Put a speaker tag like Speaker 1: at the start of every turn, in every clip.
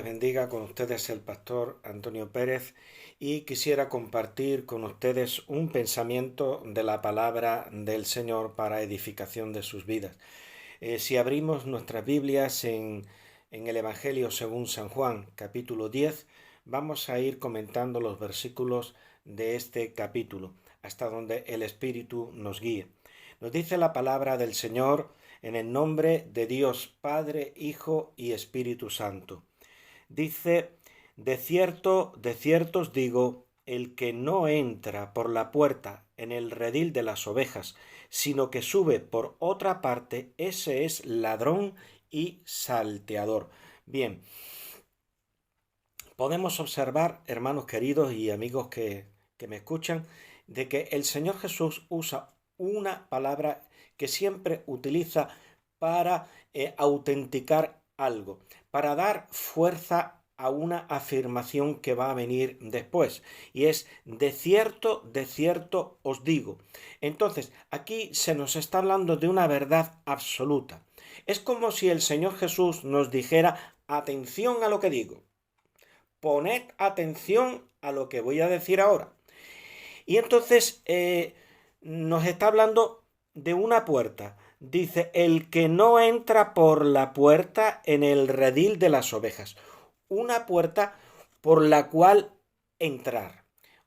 Speaker 1: les bendiga. Con ustedes el pastor Antonio Pérez y quisiera compartir con ustedes un pensamiento de la palabra del Señor para edificación de sus vidas. Si abrimos nuestras Biblias en el Evangelio según San Juan, capítulo 10, vamos a ir comentando los versículos de este capítulo, hasta donde el Espíritu nos guíe. Nos dice la palabra del Señor en el nombre de Dios Padre, Hijo y Espíritu Santo. Dice: de cierto os digo, el que no entra por la puerta en el redil de las ovejas, sino que sube por otra parte, ese es ladrón y salteador. Bien, podemos observar, hermanos queridos y amigos que me escuchan, de que el Señor Jesús usa una palabra que siempre utiliza para autenticar algo, para dar fuerza a una afirmación que va a venir después, y es de cierto os digo. Entonces, aquí se nos está hablando de una verdad absoluta. Es como si el Señor Jesús nos dijera: atención a lo que digo, poned atención a lo que voy a decir ahora. Y entonces nos está hablando de una puerta. Dice: el que no entra por la puerta en el redil de las ovejas. Una puerta por la cual entrar.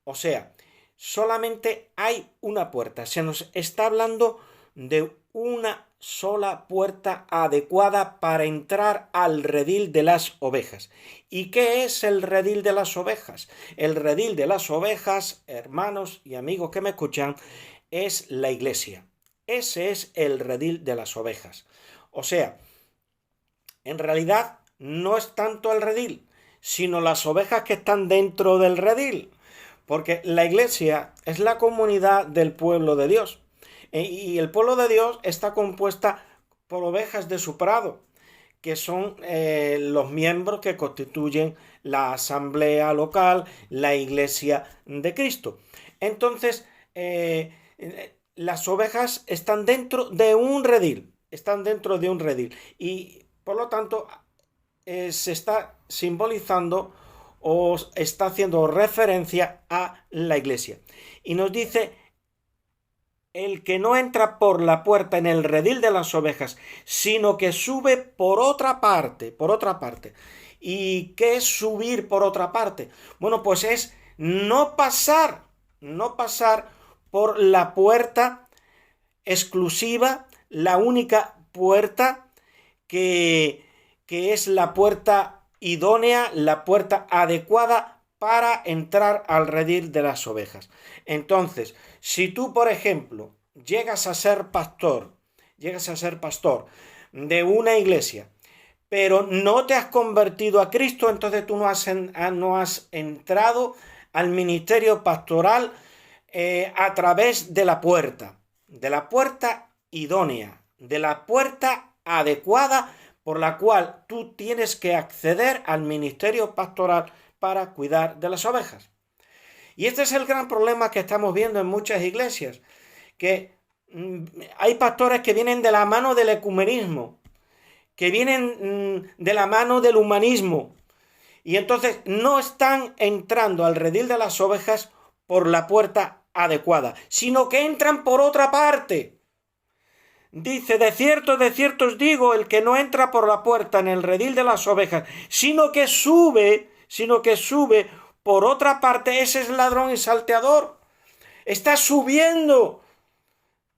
Speaker 1: O sea, solamente hay una puerta. Se nos está hablando de una sola puerta adecuada para entrar al redil de las ovejas. ¿Y qué es el redil de las ovejas? El redil de las ovejas, hermanos y amigos que me escuchan, es la iglesia. Ese es el redil de las ovejas. O sea, en realidad no es tanto el redil, sino las ovejas que están dentro del redil. Porque la iglesia es la comunidad del pueblo de Dios. Y el pueblo de Dios está compuesta por ovejas de su prado, que son los miembros que constituyen la asamblea local, la iglesia de Cristo. Entonces, las ovejas están dentro de un redil, y por lo tanto se está simbolizando o está haciendo referencia a la iglesia. Y nos dice: el que no entra por la puerta en el redil de las ovejas, sino que sube por otra parte. ¿Y qué es subir por otra parte? Bueno, pues es no pasar por la puerta exclusiva, la única puerta que es la puerta idónea, la puerta adecuada para entrar al redil de las ovejas. Entonces, si tú, por ejemplo, llegas a ser pastor de una iglesia, pero no te has convertido a Cristo, entonces tú no has entrado al ministerio pastoral a través de la puerta idónea, de la puerta adecuada por la cual tú tienes que acceder al ministerio pastoral para cuidar de las ovejas. Y este es el gran problema que estamos viendo en muchas iglesias, que hay pastores que vienen de la mano del ecumenismo, que vienen de la mano del humanismo, y entonces no están entrando al redil de las ovejas por la puerta adecuada, sino que entran por otra parte. Dice: de cierto os digo, el que no entra por la puerta en el redil de las ovejas, sino que sube por otra parte, ese es ladrón y salteador. Está subiendo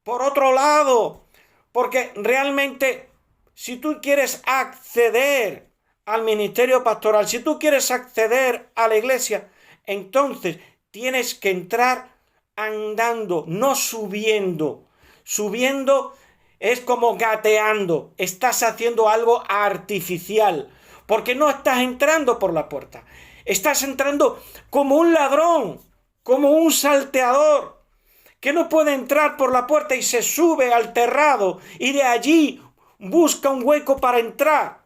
Speaker 1: por otro lado, porque realmente, si tú quieres acceder al ministerio pastoral, si tú quieres acceder a la iglesia, entonces tienes que entrar andando, no subiendo. Subiendo es como gateando, estás haciendo algo artificial, porque no estás entrando por la puerta, estás entrando como un ladrón, como un salteador, que no puede entrar por la puerta y se sube al terrado y de allí busca un hueco para entrar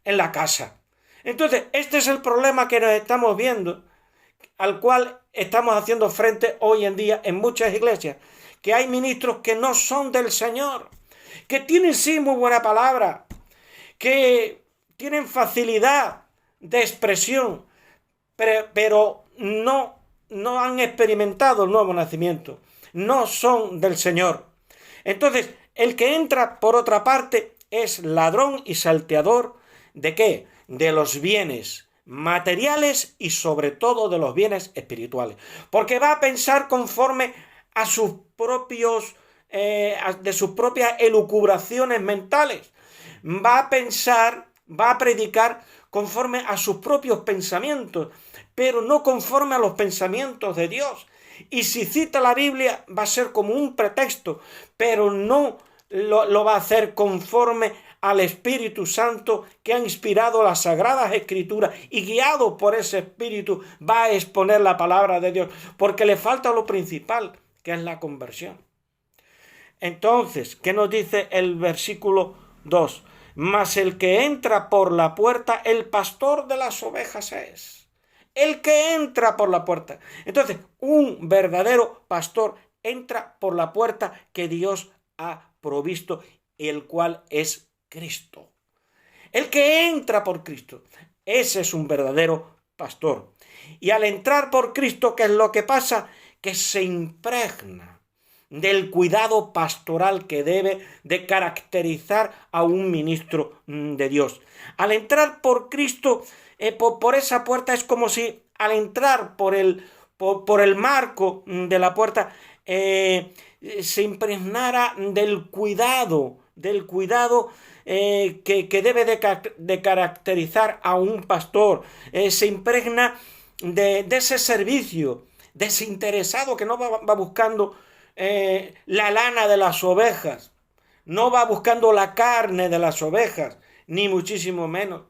Speaker 1: en la casa. Entonces, este es el problema que nos estamos viendo, al cual estamos haciendo frente hoy en día en muchas iglesias, que hay ministros que no son del Señor, que tienen sí muy buena palabra, que tienen facilidad de expresión, pero no han experimentado el nuevo nacimiento, no son del Señor. Entonces, el que entra por otra parte es ladrón y salteador. ¿De qué? De los bienes materiales y sobre todo de los bienes espirituales. Porque va a pensar conforme a sus propios, de sus propias elucubraciones mentales. Va a pensar, va a predicar conforme a sus propios pensamientos, pero no conforme a los pensamientos de Dios. Y si cita la Biblia va a ser como un pretexto, pero no lo va a hacer conforme al Espíritu Santo que ha inspirado las Sagradas Escrituras, y guiado por ese Espíritu va a exponer la palabra de Dios, porque le falta lo principal, que es la conversión. Entonces, ¿qué nos dice el versículo 2? Mas el que entra por la puerta, el pastor de las ovejas es. El que entra por la puerta. Entonces, un verdadero pastor entra por la puerta que Dios ha provisto, el cual es Cristo. El que entra por Cristo, ese es un verdadero pastor. Y al entrar por Cristo, ¿qué es lo que pasa? Que se impregna del cuidado pastoral que debe de caracterizar a un ministro de Dios. Al entrar por Cristo, por esa puerta, es como si al entrar por el marco de la puerta se impregnara del cuidado que debe de caracterizar a un pastor. Se impregna de ese servicio desinteresado, que no va buscando la lana de las ovejas, no va buscando la carne de las ovejas, ni muchísimo menos,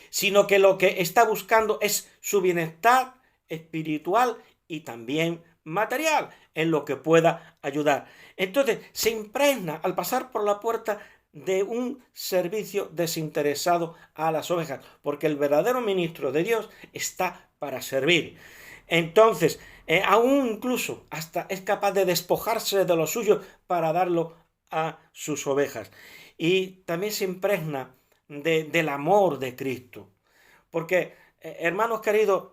Speaker 1: sino que lo que está buscando es su bienestar espiritual y también material, en lo que pueda ayudar. Entonces se impregna al pasar por la puerta de un servicio desinteresado a las ovejas, porque el verdadero ministro de Dios está para servir. Entonces, aún incluso hasta es capaz de despojarse de lo suyo para darlo a sus ovejas. Y también se impregna del amor de Cristo. Porque, hermanos queridos,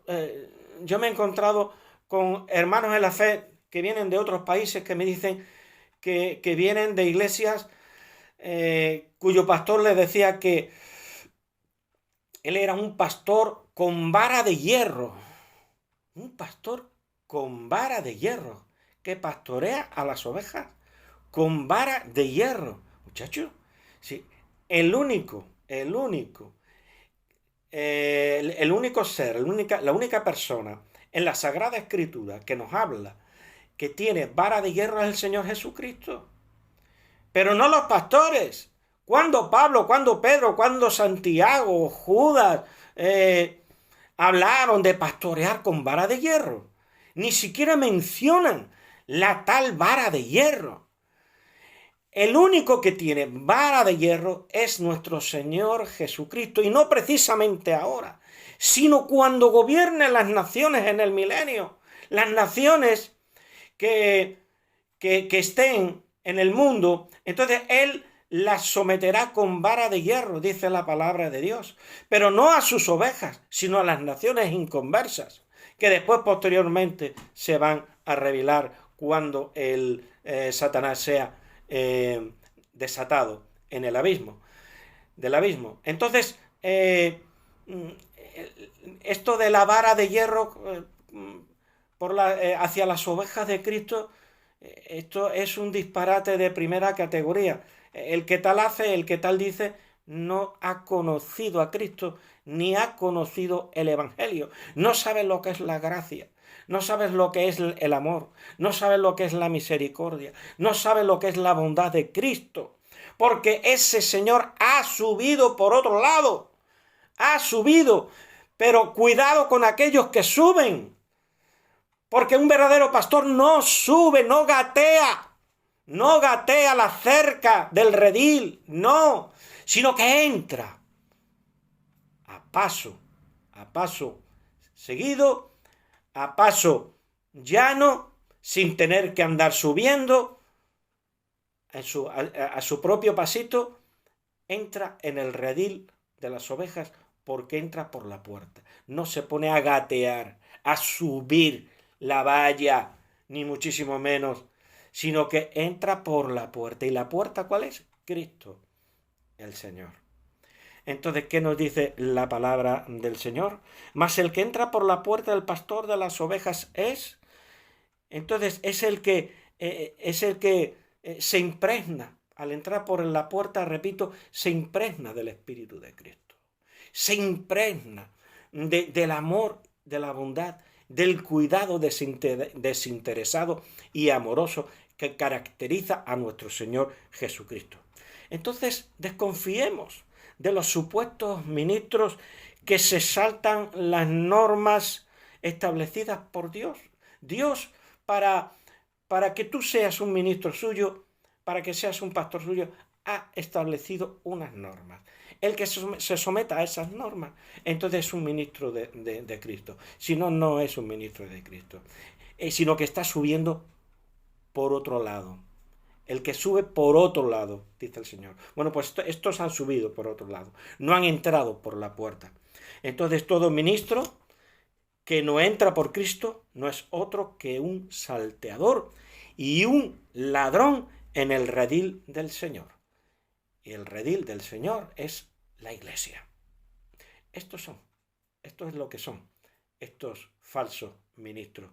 Speaker 1: yo me he encontrado con hermanos en la fe que vienen de otros países que me dicen que vienen de iglesias cuyo pastor les decía que él era un pastor con vara de hierro. Un pastor con vara de hierro, que pastorea a las ovejas con vara de hierro. Muchachos, sí, el único ser, la única persona en la Sagrada Escritura que nos habla que tiene vara de hierro es el Señor Jesucristo. Pero no los pastores. ¿Cuándo Pablo, cuándo Pedro, cuándo Santiago, Judas hablaron de pastorear con vara de hierro? Ni siquiera mencionan la tal vara de hierro. El único que tiene vara de hierro es nuestro Señor Jesucristo, y no precisamente ahora, sino cuando gobiernen las naciones en el milenio. Las naciones que estén en el mundo, entonces Él las someterá con vara de hierro, dice la palabra de Dios, pero no a sus ovejas, sino a las naciones inconversas, que después posteriormente se van a revelar cuando el Satanás sea desatado en el abismo, del abismo. Entonces, esto de la vara de hierro hacia las ovejas de Cristo, esto es un disparate de primera categoría. El que tal hace, el que tal dice, no ha conocido a Cristo, ni ha conocido el Evangelio. No sabe lo que es la gracia, no sabes lo que es el amor, no sabes lo que es la misericordia, no sabes lo que es la bondad de Cristo, porque ese Señor ha subido por otro lado, ha subido, pero cuidado con aquellos que suben, porque un verdadero pastor no sube, no gatea la cerca del redil, no, sino que entra a paso seguido, a paso llano, sin tener que andar subiendo, a su propio pasito, entra en el redil de las ovejas porque entra por la puerta. No se pone a gatear, a subir la valla, ni muchísimo menos, sino que entra por la puerta. ¿Y la puerta cuál es? Cristo, el Señor. Entonces, ¿qué nos dice la palabra del Señor? Mas el que entra por la puerta del pastor de las ovejas es. Entonces, es el que se impregna. Al entrar por la puerta, repito, se impregna del Espíritu de Cristo. Se impregna del amor, de la bondad, del cuidado desinteresado y amoroso que caracteriza a nuestro Señor Jesucristo. Entonces, desconfiemos de los supuestos ministros que se saltan las normas establecidas por Dios. Dios, para que tú seas un ministro suyo, para que seas un pastor suyo, ha establecido unas normas. El que se someta a esas normas, entonces es un ministro de Cristo. Si no, no es un ministro de Cristo. Sino que está subiendo por otro lado. El que sube por otro lado, dice el Señor. Bueno, pues estos han subido por otro lado. No han entrado por la puerta. Entonces todo ministro que no entra por Cristo no es otro que un salteador y un ladrón en el redil del Señor. Y el redil del Señor es la Iglesia. Esto es lo que son estos falsos ministros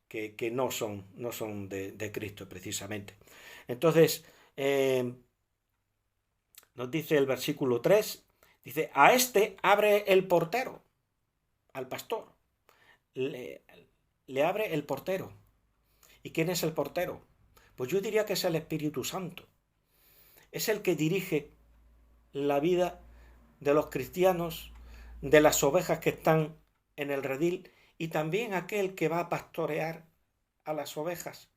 Speaker 1: que no son de Cristo precisamente. Entonces, nos dice el versículo 3, dice, a este abre el portero, al pastor, le abre el portero. ¿Y quién es el portero? Pues yo diría que es el Espíritu Santo. Es el que dirige la vida de los cristianos, de las ovejas que están en el redil, y también aquel que va a pastorear a las ovejas,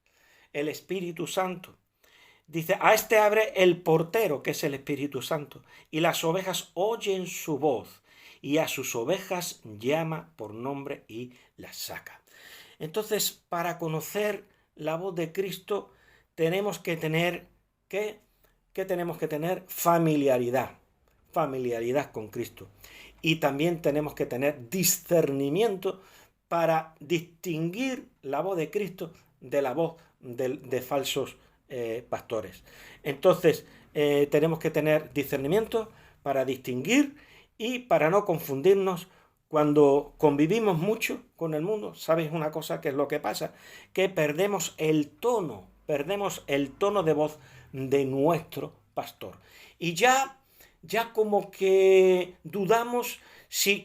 Speaker 1: el Espíritu Santo. Dice, a este abre el portero, que es el Espíritu Santo, y las ovejas oyen su voz, y a sus ovejas llama por nombre y las saca. Entonces, para conocer la voz de Cristo, tenemos que tener, ¿qué tenemos que tener? Familiaridad con Cristo. Y también tenemos que tener discernimiento para distinguir la voz de Cristo de la voz de falsos pastores. Entonces, tenemos que tener discernimiento para distinguir y para no confundirnos cuando convivimos mucho con el mundo. ¿Sabes una cosa que es lo que pasa? Que perdemos el tono de voz de nuestro pastor. Y ya como que dudamos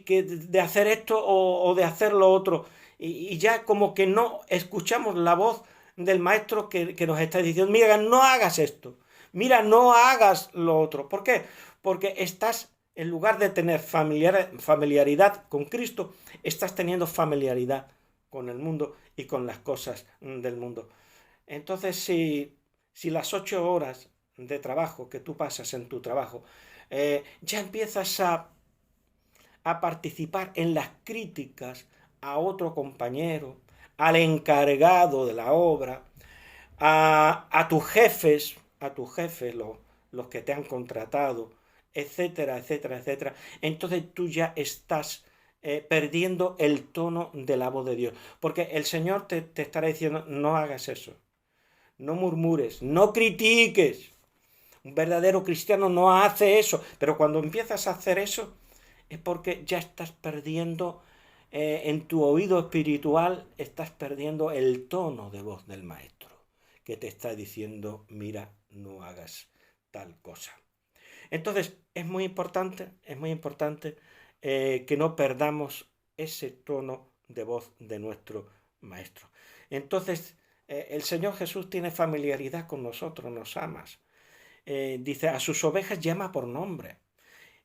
Speaker 1: de hacer esto o de hacer lo otro. Y ya como que no escuchamos la voz del maestro que nos está diciendo, mira, no hagas esto, mira, no hagas lo otro. ¿Por qué? Porque en lugar de tener familiaridad con Cristo, estás teniendo familiaridad con el mundo y con las cosas del mundo. Entonces, si las 8 horas de trabajo que tú pasas en tu trabajo, ya empiezas a participar en las críticas a otro compañero, al encargado de la obra, a tus jefes, los que te han contratado, etcétera, etcétera, etcétera. Entonces tú ya estás perdiendo el tono de la voz de Dios. Porque el Señor te estará diciendo, no hagas eso, no murmures, no critiques. Un verdadero cristiano no hace eso. Pero cuando empiezas a hacer eso, es porque ya estás perdiendo, en tu oído espiritual, estás perdiendo el tono de voz del Maestro, que te está diciendo, mira, no hagas tal cosa. Entonces, es muy importante que no perdamos ese tono de voz de nuestro Maestro. Entonces, el Señor Jesús tiene familiaridad con nosotros, nos ama. Dice, a sus ovejas llama por nombre.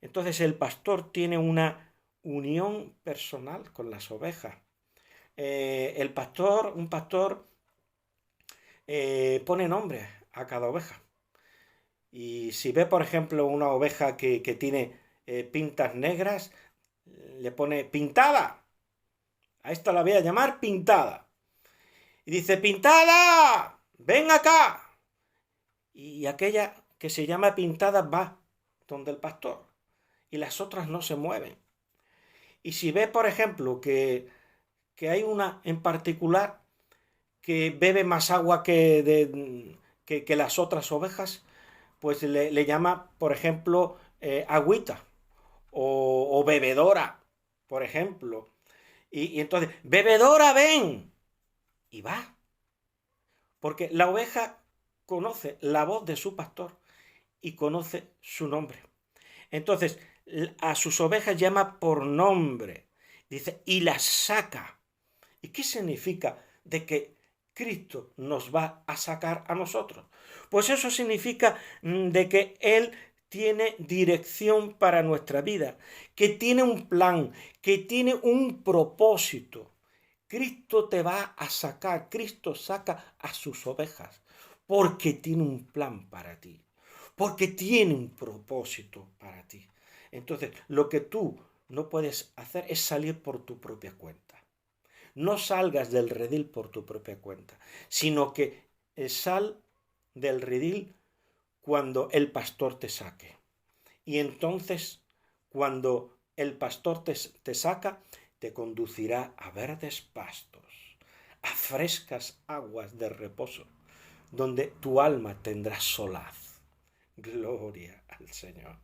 Speaker 1: Entonces, el pastor tiene una unión personal con las ovejas. Un pastor pone nombre a cada oveja. Y si ve, por ejemplo, una oveja que tiene pintas negras, le pone pintada. A esta la voy a llamar pintada. Y dice, pintada, ven acá. Y aquella que se llama pintada va donde el pastor. y las otras no se mueven. Y si ve, por ejemplo, que hay una en particular que bebe más agua que las otras ovejas, pues le llama, por ejemplo, agüita o bebedora, por ejemplo. Y entonces, bebedora, ven. Y va. Porque la oveja conoce la voz de su pastor y conoce su nombre. Entonces, a sus ovejas llama por nombre. Dice, y las saca. ¿Y qué significa de que Cristo nos va a sacar a nosotros? Pues eso significa de que Él tiene dirección para nuestra vida, que tiene un plan, que tiene un propósito. Cristo te va a sacar, Cristo saca a sus ovejas, porque tiene un plan para ti, porque tiene un propósito para ti. Entonces, lo que tú no puedes hacer es salir por tu propia cuenta. No salgas del redil por tu propia cuenta, sino que sal del redil cuando el pastor te saque. Y entonces, cuando el pastor te saca, te conducirá a verdes pastos, a frescas aguas de reposo, donde tu alma tendrá solaz. Gloria al Señor.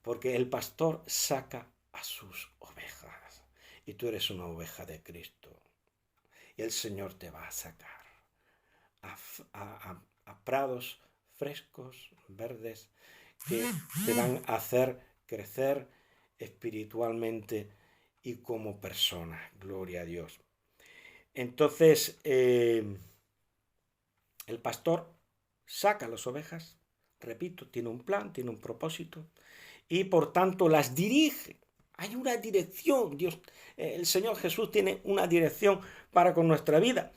Speaker 1: Porque el pastor saca a sus ovejas. Y tú eres una oveja de Cristo. Y el Señor te va a sacar a prados frescos, verdes, que te van a hacer crecer espiritualmente y como persona. Gloria a Dios. Entonces, el pastor saca las ovejas, repito, tiene un plan, tiene un propósito, y por tanto las dirige. Hay una dirección. Dios, el Señor Jesús tiene una dirección para con nuestra vida.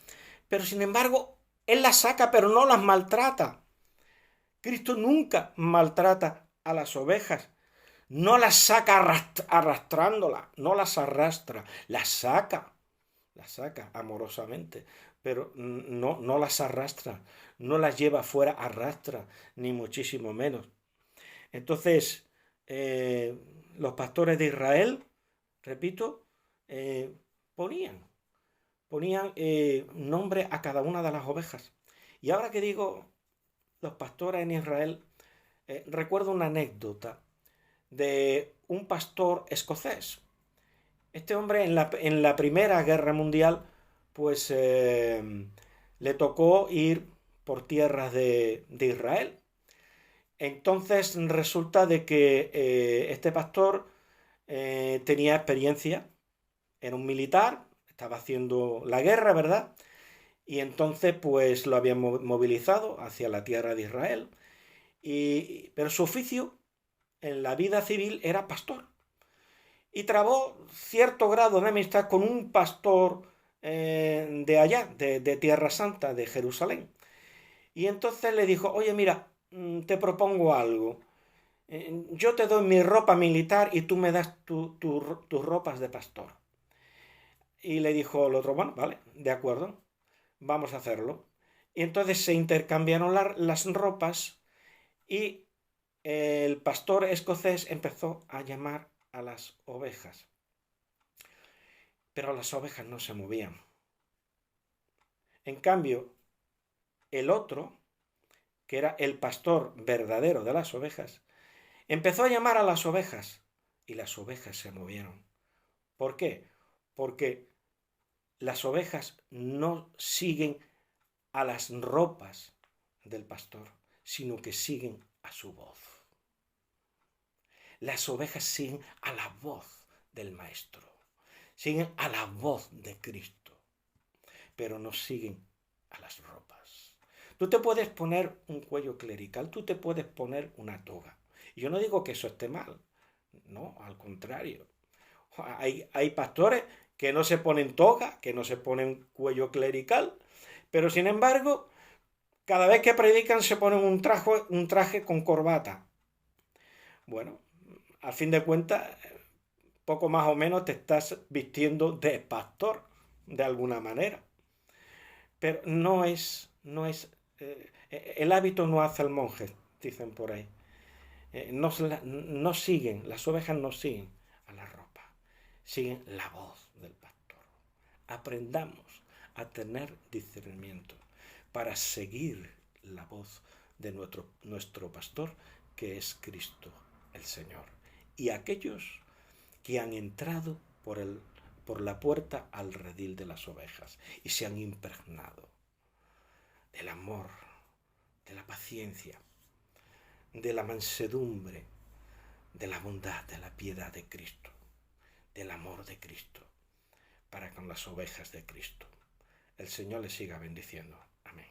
Speaker 1: Pero sin embargo, Él las saca, pero no las maltrata. Cristo nunca maltrata a las ovejas. No las saca arrastrándolas, no las arrastra, las saca amorosamente, pero no las arrastra, no las lleva fuera, arrastra, ni muchísimo menos. Entonces, los pastores de Israel, repito, ponían nombre a cada una de las ovejas. Y ahora que digo los pastores en Israel, recuerdo una anécdota de un pastor escocés. Este hombre en la Primera Guerra Mundial, pues le tocó ir por tierras de Israel. Entonces resulta de que este pastor tenía experiencia, era un militar, estaba haciendo la guerra, ¿verdad? Y entonces pues lo habían movilizado hacia la tierra de Israel. Pero su oficio en la vida civil era pastor. Y trabó cierto grado de amistad con un pastor de allá, de Tierra Santa, de Jerusalén. Y entonces le dijo, oye, mira, te propongo algo. Yo te doy mi ropa militar y tú me das tus ropas de pastor. Y le dijo el otro, bueno, vale, de acuerdo, vamos a hacerlo. Y entonces se intercambiaron las ropas y el pastor escocés empezó a llamar a las ovejas. Pero las ovejas no se movían. En cambio, el otro, que era el pastor verdadero de las ovejas, empezó a llamar a las ovejas y las ovejas se movieron. ¿Por qué? Porque las ovejas no siguen a las ropas del pastor, sino que siguen a su voz. Las ovejas siguen a la voz del maestro, siguen a la voz de Cristo, pero no siguen a las ropas. Tú te puedes poner un cuello clerical, tú te puedes poner una toga. Y yo no digo que eso esté mal, no, al contrario. Hay pastores que no se ponen toga, que no se ponen cuello clerical, pero sin embargo, cada vez que predican se ponen un traje con corbata. Bueno, a fin de cuentas, poco más o menos te estás vistiendo de pastor, de alguna manera. Pero no es, el hábito no hace al monje, dicen por ahí. no siguen, las ovejas no siguen a la ropa, siguen la voz del pastor. Aprendamos a tener discernimiento para seguir la voz de nuestro pastor, que es Cristo el Señor. Y aquellos que han entrado por la puerta al redil de las ovejas y se han impregnado del amor, de la paciencia, de la mansedumbre, de la bondad, de la piedad de Cristo, del amor de Cristo, para con las ovejas de Cristo. El Señor les siga bendiciendo. Amén.